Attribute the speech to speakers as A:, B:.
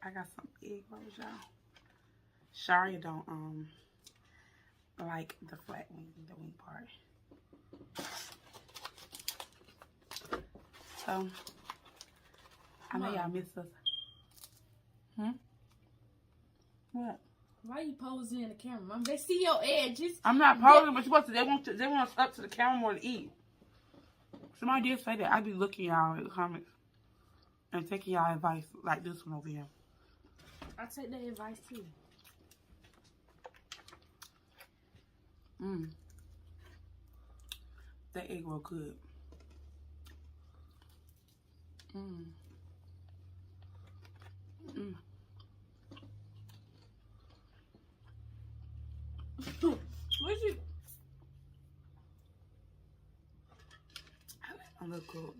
A: I got some egg rolls, y'all. Sharia don't like the flat wing, the wing part. So I know y'all miss us. What?
B: Why you posing in the camera, Mom? They see your edges.
A: I'm not posing, but they want us up to the camera more to eat. Somebody did say that. I be looking y'all in the comments and taking y'all advice like this one over here.
B: I take that advice too.
A: That egg roll good.
B: What's you?
A: I look good.